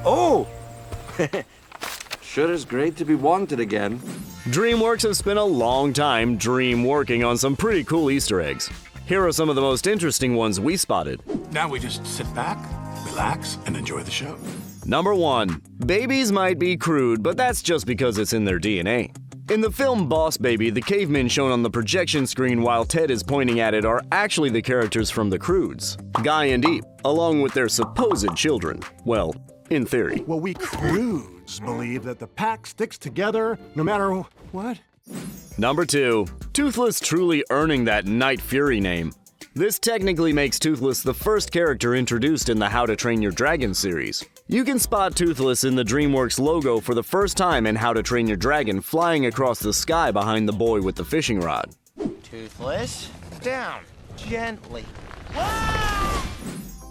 Oh! Sure is great to be wanted again. Dreamworks have spent a long time working on some pretty cool Easter eggs. Here are some of the most interesting ones we spotted. Now we just sit back, relax, and enjoy the show. Number 1. Babies might be crude, but that's just because it's in their DNA. In the film Boss Baby, the cavemen shown on the projection screen while Ted is pointing at it are actually the characters from the Croods, Guy and Eve, along with their supposed children. Well, in theory. Well, we Croods believe that the pack sticks together no matter what. Number 2. Toothless truly earning that Night Fury name. This technically makes Toothless the first character introduced in the How to Train Your Dragon series. You can spot Toothless in the Dreamworks logo for the first time in How to Train Your Dragon flying across the sky behind the boy with the fishing rod. Toothless, down, gently.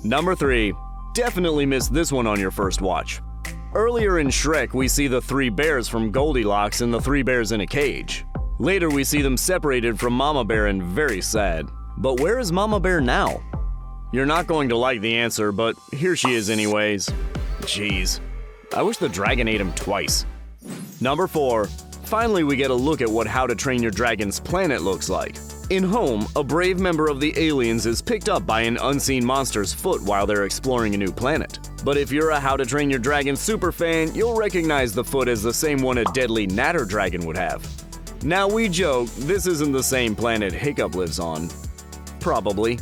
Number 3. Definitely missed this one on your first watch. Earlier in Shrek, we see the 3 bears from Goldilocks and the 3 bears in a cage. Later, we see them separated from Mama Bear and very sad. But where is Mama Bear now? You're not going to like the answer, but here she is anyways. Jeez. I wish the dragon ate him twice. Number 4. Finally, we get a look at what How to Train Your Dragon's planet looks like. In Home, a brave member of the aliens is picked up by an unseen monster's foot while they're exploring a new planet. But if you're a How to Train Your Dragon super fan, you'll recognize the foot as the same one a deadly natter dragon would have. Now we joke, this isn't the same planet Hiccup lives on. Probably.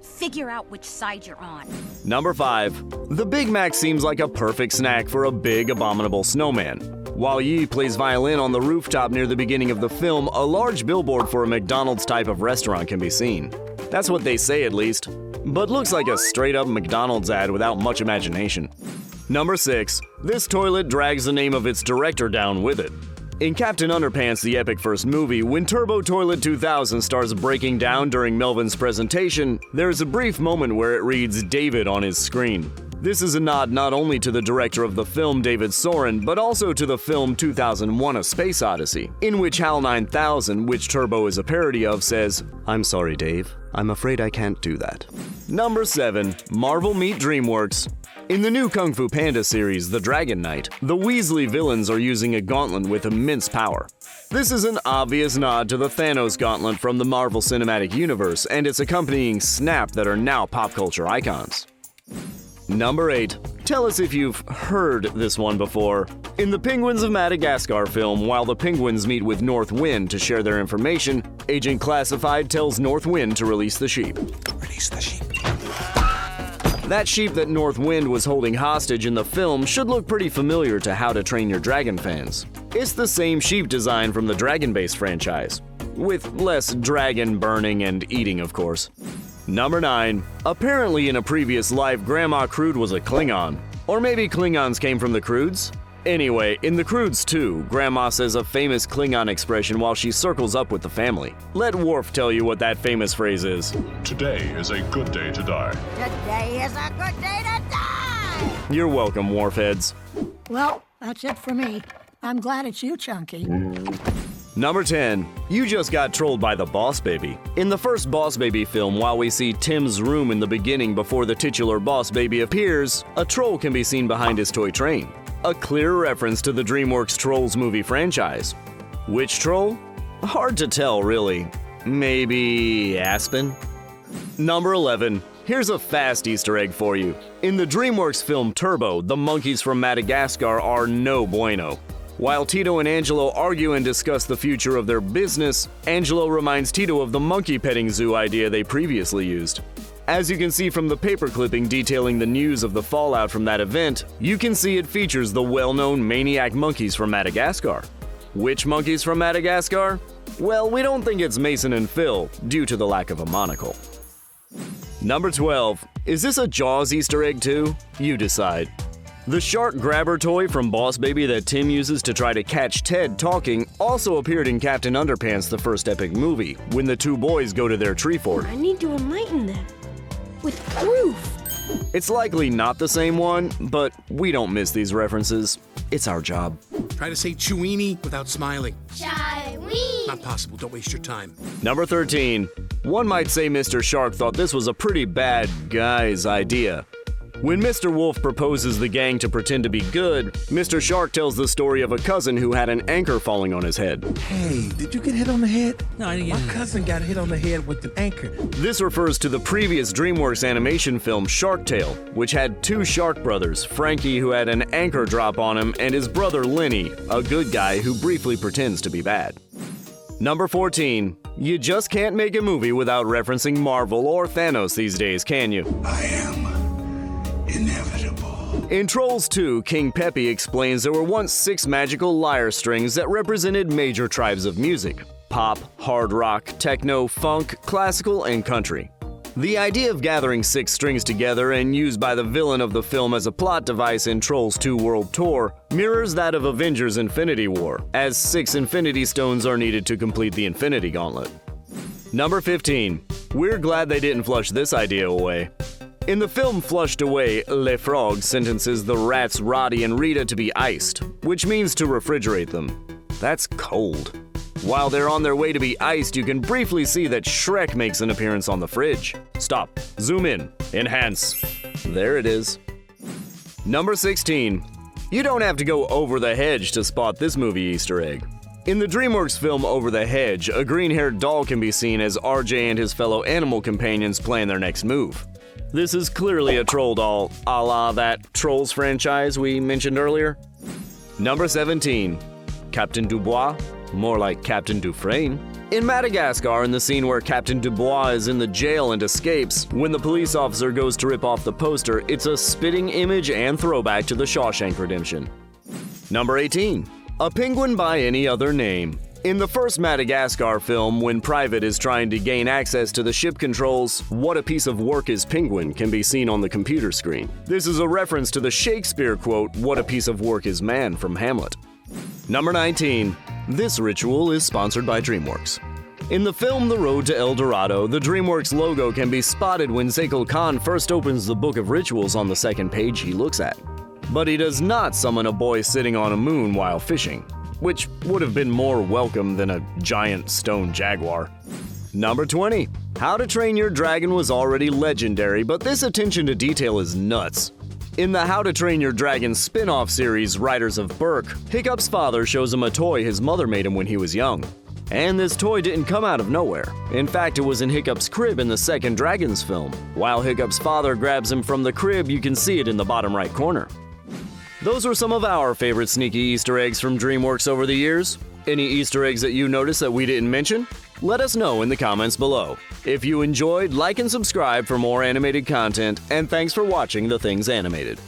Figure out which side you're on. Number 5. The Big Mac seems like a perfect snack for a big, abominable snowman. While Yi plays violin on the rooftop near the beginning of the film, a large billboard for a McDonald's type of restaurant can be seen. That's what they say at least. But looks like a straight-up McDonald's ad without much imagination. Number 6. This toilet drags the name of its director down with it. In Captain Underpants, the epic first movie, when Turbo Toilet 2000 starts breaking down during Melvin's presentation, there's a brief moment where it reads David on his screen. This is a nod not only to the director of the film, David Soren, but also to the film 2001: A Space Odyssey, in which HAL 9000, which Turbo is a parody of, says, "I'm sorry, Dave. I'm afraid I can't do that." Number 7. Marvel meet Dreamworks. In the new Kung Fu Panda series, The Dragon Knight, the Weasley villains are using a gauntlet with immense power. This is an obvious nod to the Thanos gauntlet from the Marvel Cinematic Universe and its accompanying snap that are now pop culture icons. Number 8. Tell us if you've heard this one before. In the Penguins of Madagascar film, while the penguins meet with North Wind to share their information, Agent Classified tells North Wind to release the sheep. Release the sheep. That sheep that North Wind was holding hostage in the film should look pretty familiar to How to Train Your Dragon fans. It's the same sheep design from the Dragon-based franchise, with less dragon burning and eating, of course. Number 9. Apparently in a previous life, Grandma Crood was a Klingon. Or maybe Klingons came from the Croods? Anyway, in the Croods 2, Grandma says a famous Klingon expression while she circles up with the family. Let Worf tell you what that famous phrase is. Today is a good day to die. Today is a good day to die! You're welcome, Worfheads. Well, that's it for me. I'm glad it's you, Chunky. Number 10. You just got trolled by the Boss Baby. In the first Boss Baby film, while we see Tim's room in the beginning before the titular Boss Baby appears, a troll can be seen behind his toy train. A clear reference to the Dreamworks Trolls movie franchise. Which troll? Hard to tell, really. Maybe Aspen? Number 11. Here's a fast Easter egg for you. In the Dreamworks film Turbo, the monkeys from Madagascar are no bueno. While Tito and Angelo argue and discuss the future of their business, Angelo reminds Tito of the monkey petting zoo idea they previously used. As you can see from the paper clipping detailing the news of the fallout from that event, you can see it features the well-known maniac monkeys from Madagascar. Which monkeys from Madagascar? Well, we don't think it's Mason and Phil, due to the lack of a monocle. Number 12. Is this a Jaws Easter egg too? You decide. The shark grabber toy from Boss Baby that Tim uses to try to catch Ted talking also appeared in Captain Underpants, the first epic movie, when the two boys go to their tree fort. I need to enlighten them. With proof. It's likely not the same one, but we don't miss these references. It's our job. Try to say Chewini without smiling. Shywee! Not possible, don't waste your time. Number 13. One might say Mr. Shark thought this was a pretty bad guy's idea. When Mr. Wolf proposes the gang to pretend to be good, Mr. Shark tells the story of a cousin who had an anchor falling on his head. Hey, did you get hit on the head? No, I didn't get My cousin got hit on the head with an anchor. This refers to the previous Dreamworks animation film Shark Tale, which had two shark brothers, Frankie who had an anchor drop on him, and his brother Lenny, a good guy who briefly pretends to be bad. Number 14. You just can't make a movie without referencing Marvel or Thanos these days, can you? I am inevitable. In Trolls 2, King Peppy explains there were once 6 magical lyre strings that represented major tribes of music: pop, hard rock, techno, funk, classical, and country. The idea of gathering 6 strings together and used by the villain of the film as a plot device in Trolls 2 World Tour mirrors that of Avengers Infinity War, as 6 Infinity Stones are needed to complete the Infinity Gauntlet. Number 15. We're glad they didn't flush this idea away. In the film Flushed Away, Le Frog sentences the rats Roddy and Rita to be iced, which means to refrigerate them. That's cold. While they're on their way to be iced, you can briefly see that Shrek makes an appearance on the fridge. Stop. Zoom in. Enhance. There it is. Number 16. You don't have to go over the hedge to spot this movie Easter egg. In the DreamWorks film Over the Hedge, a green-haired doll can be seen as RJ and his fellow animal companions plan their next move. This is clearly a troll doll, a la that Trolls franchise we mentioned earlier. Number 17. Captain Dubois? More like Captain Dufresne. In Madagascar, in the scene where Captain Dubois is in the jail and escapes, when the police officer goes to rip off the poster, it's a spitting image and throwback to the Shawshank Redemption. Number 18. A penguin by any other name. In the first Madagascar film, when Private is trying to gain access to the ship controls, "What a piece of work is Penguin" can be seen on the computer screen. This is a reference to the Shakespeare quote, "What a piece of work is man" from Hamlet. Number 19. This ritual is sponsored by Dreamworks. In the film The Road to El Dorado, the Dreamworks logo can be spotted when Zekel Khan first opens the book of rituals on the second page he looks at. But he does not summon a boy sitting on a moon while fishing, which would have been more welcome than a giant stone jaguar. Number 20. How to Train Your Dragon was already legendary, but this attention to detail is nuts. In the How to Train Your Dragon spin-off series, Writers of Berk, Hiccup's father shows him a toy his mother made him when he was young. And this toy didn't come out of nowhere. In fact, it was in Hiccup's crib in the second Dragons film. While Hiccup's father grabs him from the crib, you can see it in the bottom right corner. Those were some of our favorite sneaky Easter eggs from DreamWorks over the years. Any Easter eggs that you noticed that we didn't mention? Let us know in the comments below. If you enjoyed, like and subscribe for more animated content, and thanks for watching The Things Animated.